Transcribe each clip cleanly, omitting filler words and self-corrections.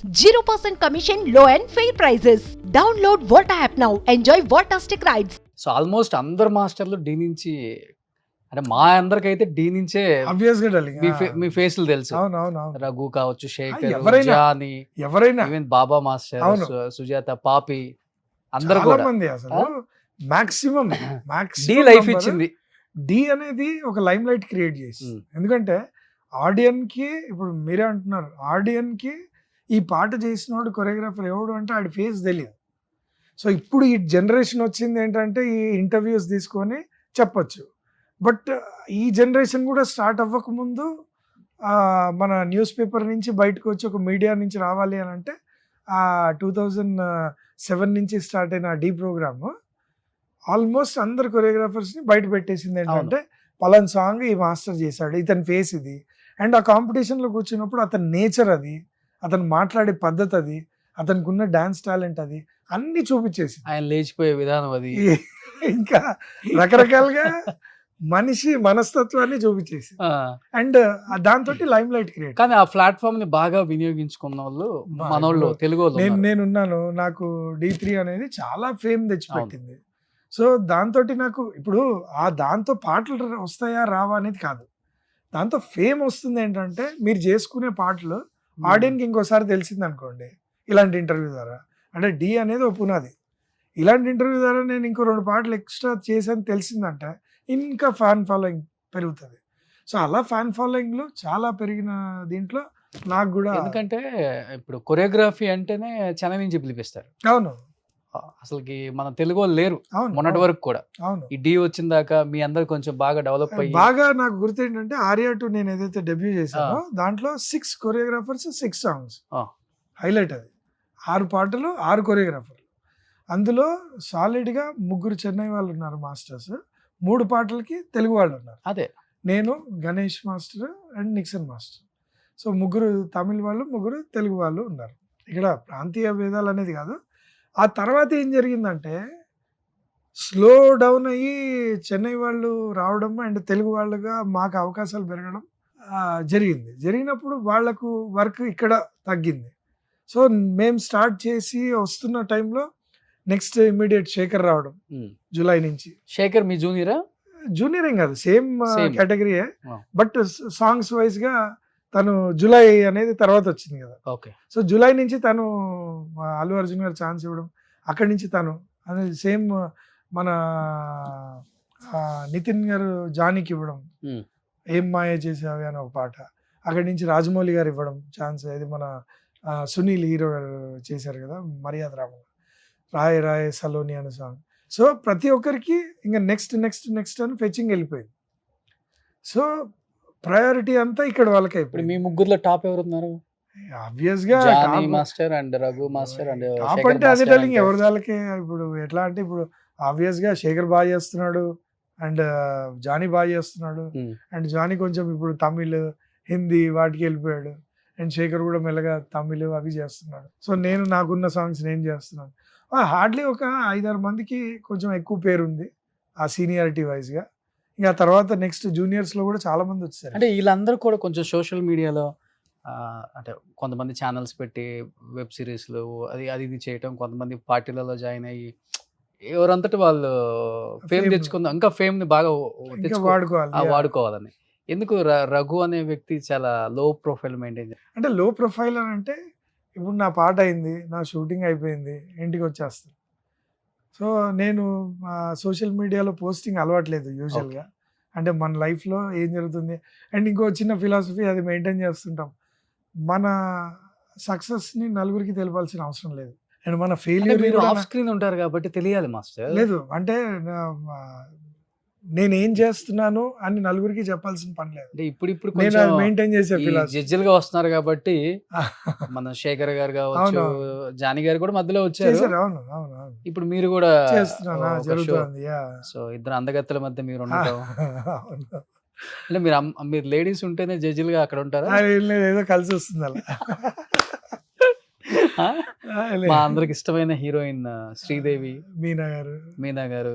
0% commission, low and fair prices. Download Volta app now. Enjoy Voltastic rides. So almost అందరు మాస్టర్లు D నుంచి, అంటే మా అందరికైతే డి నుంచే ఆబ్వియస్ గా డార్లింగ్. మీ ఫేస్లు తెలుసు. అవును. రఘు కావచ్చు, శేఖర్, ఎవరైనా. జానీ, ఎవరైనా ఈవెన్ బాబా మాస్టర్, అవును. సుజాత, పాపి, అందరు చాలా కూడా మంది అసలు మాక్సిమం డి లైఫ్ ఇచ్చింది. డి అనేది ఒక లైమ్ లైట్ క్రియేట్ చేసి, ఎందుకంటే ఆడియన్ కి ఇప్పుడు మీరే అంటున్నారు, ఆడియన్ కి ఈ పాట చేసినోడు కొరియోగ్రాఫర్ ఎవడు అంటే ఆడి ఫేస్ తెలియదు. సో ఇప్పుడు ఈ జనరేషన్ వచ్చింది ఏంటంటే ఈ ఇంటర్వ్యూస్ తీసుకొని చెప్పొచ్చు. బట్ ఈ జనరేషన్ కూడా స్టార్ట్ అవ్వకముందు మన న్యూస్ పేపర్ నుంచి బయటకు వచ్చి ఒక మీడియా నుంచి రావాలి అని అంటే 2007 నుంచి స్టార్ట్ అయిన డి ప్రోగ్రామ్ ఆల్మోస్ట్ అందరు కొరియోగ్రాఫర్స్ని బయట పెట్టేసింది. ఏంటంటే పలాన్ సాంగ్ ఈ మాస్టర్ చేశాడు, ఇతని ఫేస్ ఇది. అండ్ ఆ కాంపిటీషన్లో కూర్చున్నప్పుడు అతని నేచర్ అది, అతను మాట్లాడే పద్ధతి అది, అతనికి ఉన్న డాన్స్ టాలెంట్ అది అన్ని చూపించేసి, ఆయన లేచిపోయే విధానం అది, ఇంకా రకరకాలుగా మనిషి మనస్తత్వాన్ని చూపించేసి, అండ్ దాంతో లైమ్ లైట్ క్రియేట్. కానీ ఆ ప్లాట్ఫామ్ ని బాగా వినియోగించుకున్న వాళ్ళు మనోళ్ళు, తెలుగు వాళ్ళు. నేనున్నాను, నాకు D3 అనేది చాలా ఫేమ్ తెచ్చిపెట్టింది. సో దాంతో నాకు ఇప్పుడు దాంతో పాటలు వస్తాయా రావా అనేది కాదు, దాంతో ఫేమ్ వస్తుంది. ఏంటంటే మీరు చేసుకునే పాటలు ఆడియన్కి ఇంకోసారి తెలిసింది అనుకోండి ఇలాంటి ఇంటర్వ్యూ ద్వారా, అంటే డి అనేది ఒక పునాది. ఇలాంటి ఇంటర్వ్యూ ద్వారా నేను ఇంకో 2 పాటలు ఎక్స్ట్రా చేసాను తెలిసిందంటే ఇంకా ఫ్యాన్ ఫాలోయింగ్ పెరుగుతుంది. సో అలా ఫ్యాన్ ఫాలోయింగ్లు చాలా పెరిగిన దీంట్లో నాకు కూడా, ఎందుకంటే ఇప్పుడు కొరియోగ్రఫీ అంటేనే చెన్నై నుంచి పిలిపిస్తారు. అవును, అసలుకి మన తెలుగు వాళ్ళు లేరు అవును, మొన్నటి వరకు కూడా. అవును. ఈ డి వచ్చిన దాకా మీ అందరు కొంచెం బాగా డెవలప్ అయ్యి, బాగా నాకు గుర్తు ఏంటంటే ఆర్యా 2 నేను ఏదైతే డెబ్యూ చేశానో దాంట్లో 6 కొరియోగ్రాఫర్స్ 6 సాంగ్స్ హైలైట్. అది 6 పాటలు 6 కొరియోగ్రాఫర్లు. అందులో సాలిడ్గా 3 చెన్నై వాళ్ళు ఉన్నారు మాస్టర్స్, 3 పాటలకి తెలుగు వాళ్ళు ఉన్నారు. అదే నేను, Ganesh master and Nixon master. So 3 తమిళ వాళ్ళు, 3 తెలుగు వాళ్ళు ఉన్నారు. ఇక్కడ ప్రాంతీయ భేదాలు అనేది కాదు. ఆ తర్వాత ఏం జరిగిందంటే స్లో డౌన్ అయ్యి చెన్నై వాళ్ళు రావడం అండ్ తెలుగు వాళ్ళుగా మాకు అవకాశాలు పెరగడం జరిగింది. జరిగినప్పుడు వాళ్లకు వర్క్ ఇక్కడ తగ్గింది. సో మేము స్టార్ట్ చేసి వస్తున్న టైంలో నెక్స్ట్ ఇమ్మీడియట్ శేఖర్ రావడం జూలై నుంచి. శేఖర్ మీ జూనియరా? జూనియర్ ఏం కాదు, సేమ్ కేటగిరీయే, బట్ సాంగ్స్ వైజ్ గా తను జూలై అనేది తర్వాత వచ్చింది కదా. ఓకే. సో జూలై నుంచి తను అల్లు అర్జున్ గారు ఛాన్స్ ఇవ్వడం, అక్కడి నుంచి తను అనేది సేమ్ మన నితిన్ గారు జానీకి ఇవ్వడం, ఏం మాయ చేసావి అని ఒక పాట, అక్కడి నుంచి రాజమౌళి గారు ఇవ్వడం ఛాన్స్. ఇది మన సునీల్ హీరో గారు చేశారు కదా మర్యాద రామ, రాయ్ రాయ్ సలోని అనే సాంగ్. సో ప్రతి ఒక్కరికి ఇంకా నెక్స్ట్ అని ఫెచ్చింగ్ వెళ్ళిపోయింది. సో ప్రయారిటీ అంతా ఇక్కడ వాళ్ళకి అయిపోయింది. మీ ముగ్గురులో టాప్ ఎవరు ఉన్నారు? ఆబ్వియస్ గా master and Raghu master and top అంటే అదే డార్లింగ్, ఎవరి దాళ్ళకే. ఇప్పుడు ఎట్లా అంటే ఇప్పుడు ఆబ్వియస్ గా శేఖర్ బాగా చేస్తున్నాడు అండ్ జానీ బాగా చేస్తున్నాడు, అండ్ జానీ కొంచెం ఇప్పుడు తమిళ్ హిందీ వాటికి వెళ్ళిపోయాడు, అండ్ శేఖర్ కూడా మెల్లగా తమిళ్ అవి చేస్తున్నాడు. సో నేను నాకున్న సాంగ్స్ నేను చేస్తున్నాను. హార్డ్లీ ఒక 5-6 మందికి కొంచెం ఎక్కువ పేరు ఉంది ఆ సీనియారిటీ వైజ్ గా. ఇంకా తర్వాత నెక్స్ట్ జూనియర్స్ లో కూడా చాలా మంది వచ్చారు. అంటే వీళ్ళందరూ కూడా కొంచెం సోషల్ మీడియాలో అంటే కొంతమంది ఛానల్స్ పెట్టి వెబ్ సిరీస్లు అది ఇది చేయటం, కొంతమంది పార్టీలలో జాయిన్ అయ్యి ఎవరంతటి వాళ్ళు ఫేమ్ తెచ్చుకుందాం, ఇంకా ఫేమ్ ని బాగా వాడుకోవాలని. ఎందుకు రఘు అనే వ్యక్తి చాలా లో ప్రొఫైల్ మెయింటైన్? అంటే లో ప్రొఫైల్ అని అంటే ఇప్పుడు నా పాట అయింది, నా షూటింగ్ అయిపోయింది, ఇంటికి వచ్చేస్తాను. సో నేను సోషల్ మీడియాలో పోస్టింగ్ అలవాట్లేదు యూజువల్గా. అంటే మన లైఫ్లో ఏం జరుగుతుంది అండ్ ఇంకో చిన్న ఫిలాసఫీ అది మెయింటైన్ చేస్తుంటాం. మన సక్సెస్ని నలుగురికి తెలపాల్సిన అవసరం లేదు, అండ్ మన ఫెయిల్యూర్ ఆఫ్ స్క్రీన్ ఉంటారు కాబట్టి తెలియాలి మాస్టర్. లేదు అంటే నేను ఏం చేస్తున్నాను అని నలుగురికి చెప్పాల్సిన పని లేదు. ఇప్పుడు నేను మెయింటైన్ చేసే జడ్జిలుగా వస్తున్నారు కాబట్టి మన శేఖర్ గారు కావచ్చు, జానీ గారు కూడా మధ్యలో వచ్చారు. అవును, ఇప్పుడు మీరు కూడా జరుగుతుంది. సో ఇద్దరు అందగత్తెల మధ్య మీరు ఉండటం అంటే మీరు లేడీస్ ఉంటేనే జడ్జిలుగా అక్కడ ఉంటారా? ఏదో కలిసి వస్తుంది అలా. మా అందరికి ఇష్టమైన హీరోయిన్ శ్రీదేవి, మీనా గారు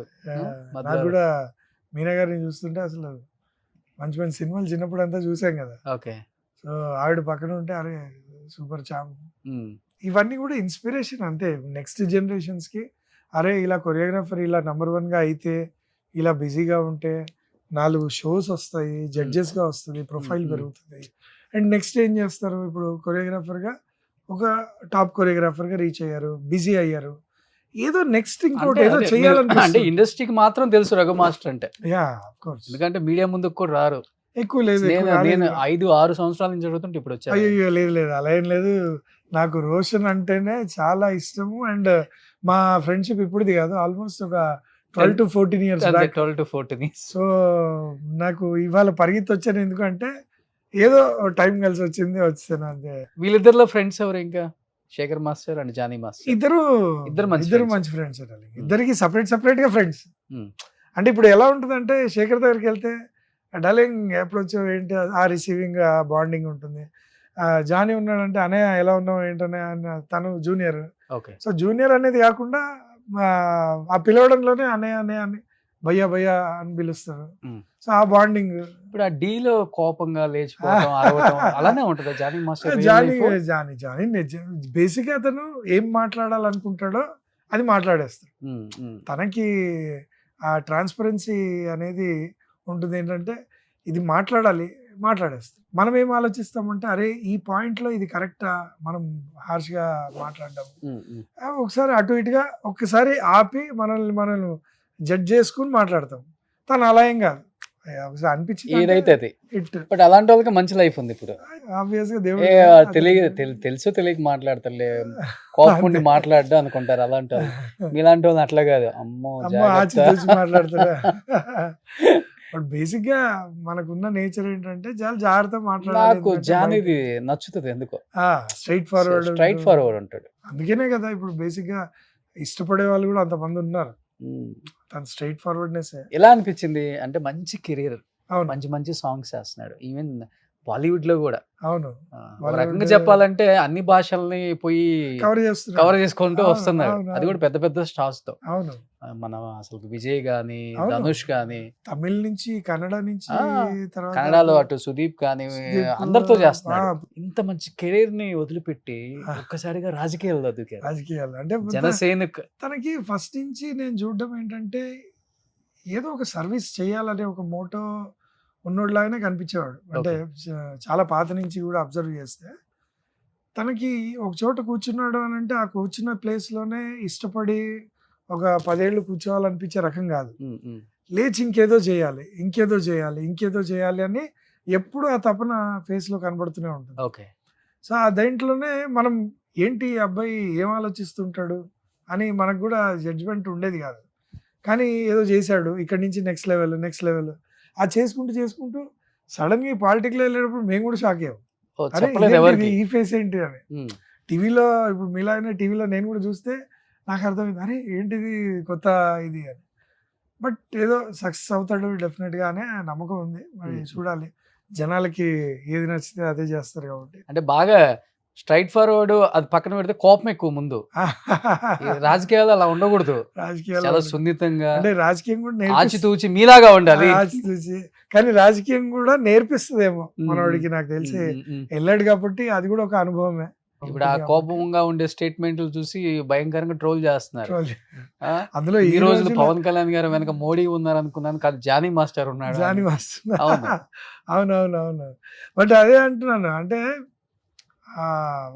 నాకు కూడా మీనా గారిని చూస్తుంటే అసలు మంచి మంచి సినిమాలు చిన్నప్పుడు అంతా చూసాం కదా. ఓకే. సో ఆవిడ పక్కన ఉంటే అరే సూపర్ చాంప్. ఉమ్, ఇవన్నీ కూడా ఇన్స్పిరేషన్ అంతే నెక్స్ట్ జనరేషన్స్కి. అరే ఇలా కొరియోగ్రాఫర్ ఇలా నెంబర్ 1గా అయితే, ఇలా బిజీగా ఉంటే 4 షోస్ వస్తాయి, జడ్జెస్గా వస్తుంది, ప్రొఫైల్ పెరుగుతుంది. అండ్ నెక్స్ట్ ఏం చేస్తారు, ఇప్పుడు కొరియోగ్రాఫర్గా ఒక టాప్ కొరియోగ్రాఫర్గా రీచ్ అయ్యారు, బిజీ అయ్యారు, ఏదో నెక్స్ట్ ఇంకోటి అంటే ఏదో అంటే చేయాలనిపిస్తుంది. ఇండస్ట్రీకి మాత్రం తెలుసు రఘు మాస్టర్ అంటే, యా ఆఫ్ కోర్స్. ఎందుకంటే మీడియా ముందుకు కూడా రారు. ఎక్కువ లేదు, ఎక్కువ నేను రాలేదు. 5-6 సంవత్సరాల నుంచి చదువుతుంటే ఇప్పుడు వచ్చారు. అయ్యో లేదు లేదు అలా ఏం లేదు. నాకు రోషన్ అంటేనే చాలా ఇష్టము. అండ్ మా ఫ్రెండ్షిప్ ఇప్పుడుది కాదు, ఆల్మోస్ట్ ఒక 12 to 14 years back. 12 to 14. So నాకు ఇవాళ పరిగెత్తి వచ్చాను ఎందుకంటే ఏదో టైం కలిసి వచ్చింది, వచ్చాను అంతే. వీళ్ళిద్దరిలో ఫ్రెండ్స్ ఎవరు ఇంకా? Shekhar master and Jani master. ఇద్దరు మంచి ఇద్దరు friends. మంచి ఫ్రెండ్స్ అండి. ఇద్దరికి సపరేట్ గా ఫ్రెండ్స్. Hmm. అంటే ఇప్పుడు ఎలా ఉంటుందంటే శేఖర్ దగ్గరికి వెళ్తే డార్లింగ్ ఎప్పుడు వచ్చావు ఏంటి, ఆ రిసీవింగ్ ఆ బాండింగ్ ఉంటుంది. జానీ ఉన్నాడంటే అనే ఎలా ఉన్నావు ఏంటనే, తను జూనియర్. ఓకే. సో జూనియర్ అనేది కాకుండా ఆ పిలవడంలోనే అనే అనే అని భయ్యా భయ్యా అని పిలుస్తారు. సో ఆ బాండింగ్. ఇప్పుడు ఆ డీలో కోపంగా లేచిపోవడం, అరవటం అలానే ఉంటుందా జానీ మాస్టర్? జానీ జానీ జానీ బేసిక్ గా అతను ఏం మాట్లాడాలనుకుంటాడో అది మాట్లాడేస్తాడు. తనకి ఆ ట్రాన్స్పరెన్సీ అనేది ఉంటుంది. ఏంటంటే ఇది మాట్లాడేస్తాం. మనం ఏం ఆలోచిస్తామంటే అరే ఈ పాయింట్లో ఇది కరెక్టా, మనం హార్ష్గా మాట్లాడడం, ఒకసారి అటు ఇటుగా ఒక్కసారి ఆపి మనల్ని జడ్జ్ చేసుకుని మాట్లాడతాం. తను అలా ఏం కాదు, ఒకసారి అనిపించింది ఏదైతే అది. బట్ అలాంటి వాళ్ళకి మంచి లైఫ్ ఉంది ఇప్పుడు. ఆబ్వియస్ గా తెలుసో తెలియక మాట్లాడతారులే, కోపం ఉండి మాట్లాడడం అనుకుంటారు అలాంటి వాళ్ళు. మీలాంటి వాళ్ళు అట్లా కాదు, అమ్మో ఆచి చూసి మాట్లాడతారా. బట్ బేసిక్ గా మనకున్న నేచర్ ఏంటంటే చాలా జాగ్రత్తగా మాట్లాడాలి. నాకు జానీది నచ్చుతుంది ఎందుకో, స్ట్రైట్ ఫార్వర్డ్ ఉంటాడు. అందుకనే కదా ఇప్పుడు బేసిక్ గా ఇష్టపడే వాళ్ళు కూడా అంతమంది ఉన్నారు. తన స్ట్రైట్ ఫార్వర్డ్నెస్. ఎలా అనిపించింది అంటే మంచి కెరీర్, అవును మంచి మంచి సాంగ్స్ చేస్తున్నాడు, ఈవెన్ బాలీవుడ్ లో కూడా. అవును ఒక రకంగా చెప్పాలంటే అన్ని భాషల్ని పోయి కవర్ చేసుకుంటూ వస్తున్నాడు. అది కూడా పెద్ద పెద్ద స్టార్స్ తో. అవును మన అసలు విజయ్ గాని, ధనుష్ గాని, తమిళ నుంచి కన్నడ నుంచి, కన్నడలో అటు సుదీప్ కానీ అందరితో చేస్తున్నాడు. ఇంత మంచి కెరీర్ ని వదిలిపెట్టి ఒక్కసారిగా రాజకీయాలు అంటే జనసేన. తనకి ఫస్ట్ నుంచి నేను చూడడం ఏంటంటే ఏదో ఒక సర్వీస్ చేయాలనే ఒక మోటో ఉన్నోడిలాగానే కనిపించేవాడు. అంటే చాలా పాత నుంచి కూడా అబ్జర్వ్ చేస్తే తనకి ఒక చోట కూర్చున్నాడు అని అంటే ఆ కూర్చున్న ప్లేస్లోనే ఇష్టపడి ఒక 10 ఏళ్ళు కూర్చోవాలనిపించే రకం కాదు. లేచి ఇంకేదో చేయాలి అని ఎప్పుడు ఆ తపన ఫేస్లో కనబడుతూనే ఉంటుంది. ఓకే. సో ఆ దేంట్లోనే మనం ఏంటి అబ్బాయి ఏం ఆలోచిస్తుంటాడు అని మనకు కూడా జడ్జ్మెంట్ ఉండేది కాదు. కానీ ఏదో చేశాడు, ఇక్కడి నుంచి నెక్స్ట్ లెవెల్ ఆ చేసుకుంటూ సడన్ గా పాలిటిక్లో వెళ్ళేటప్పుడు మేము కూడా షాక్ అయ్యాం. ఈ ఫేస్ ఏంటి అని. టీవీలో ఇప్పుడు మీలాగానే టీవీలో నేను కూడా చూస్తే నాకు అర్థమైంది, అరే ఏంటిది కొత్త ఇది అని. బట్ ఏదో సక్సెస్ అవుతాడు డెఫినెట్ గా అనే నమ్మకం ఉంది. మరి చూడాలి, జనాలకి ఏది నచ్చితే అదే చేస్తారు కాబట్టి. అంటే బాగా స్ట్రైట్ ఫార్వర్డ్, అది పక్కన పెడితే కోపం ఎక్కువ ముందు. రాజకీయాలు అలా ఉండకూడదు, రాజకీయాలు చాలా సున్నితంగా, అంటే రాజకీయం కూడా ఆచితూచి మీలాగా ఉండాలి. ఆచితూచి కానీ రాజకీయం కూడా నేర్పిస్తుందేమో మనవాడికి, నాకు తెలిసి వెళ్ళాడు కాబట్టి అది కూడా ఒక అనుభవమే. ఇప్పుడు ఆ కోపంగా ఉండే స్టేట్మెంట్లు చూసి భయంకరంగా ట్రోల్ చేస్తున్నారు. అందులో ఈ రోజు పవన్ కళ్యాణ్ గారు వెనక మోడీ ఉన్నారు అనుకున్నాను, కాదు జానీ మాస్టర్ ఉన్నాడు. అవునవునవును. బట్ అదే అంటున్నాను, అంటే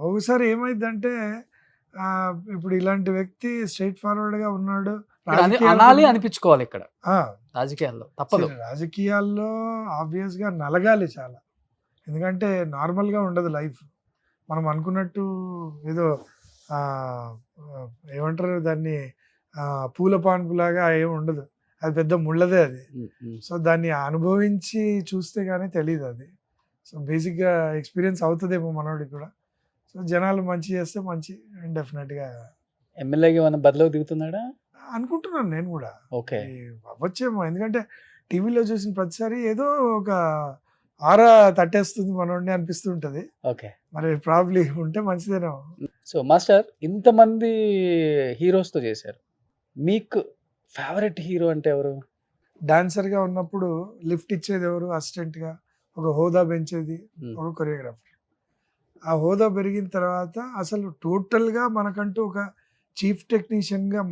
ఒకసారి ఏమైందంటే ఇప్పుడు ఇలాంటి వ్యక్తి స్ట్రైట్ ఫార్వర్డ్ గా ఉన్నాడు అనాలి అనిపించుకోవాలి. ఇక్కడ రాజకీయాల్లో తప్పదు, రాజకీయాల్లో ఆబ్వియస్ గా నలగాలి చాలా. ఎందుకంటే నార్మల్ గా ఉండదు లైఫ్. మనం అనుకున్నట్టు ఏదో ఏమంటారు దాన్ని, పూల పాన్పులాగా ఏమి ఉండదు, అది పెద్ద ముళ్ళదే అది. సో దాన్ని అనుభవించి చూస్తే కానీ తెలియదు అది. సో బేసిక్గా ఎక్స్పీరియన్స్ అవుతుందేమో మనోడికి కూడా. సో జనాలు మంచి చేస్తే మంచి, అండ్ డెఫినెట్గా ఎమ్మెల్యేకి ఏమైనా బదిలో దిగుతున్నాడా అనుకుంటున్నాను నేను కూడా. ఓకే, అవ్వచ్చేమో, ఎందుకంటే టీవీలో చూసిన ప్రతిసారి ఏదో ఒక ఆరా తట్టేస్తుంది మనోడిని అనిపిస్తుంటది. ఓకే, మరి ప్రాబ్లీ ఉంటే మంచిదేనో. సో మాస్టర్ ఇంతమంది హీరోస్తో చేశారు, మీకు ఫేవరెట్ హీరో అంటే ఎవరు? డాన్సర్గా ఉన్నప్పుడు లిఫ్ట్ ఇచ్చేది ఎవరు, అసిస్టెంట్గా ఒక హోదా పెంచేది ఒక కొరియోగ్రాఫర్. ఆ హోదా పెరిగిన తర్వాత అసలు టోటల్‌గా మనకంటూ ఒక చీఫ్ టెక్నీషియన్‌గా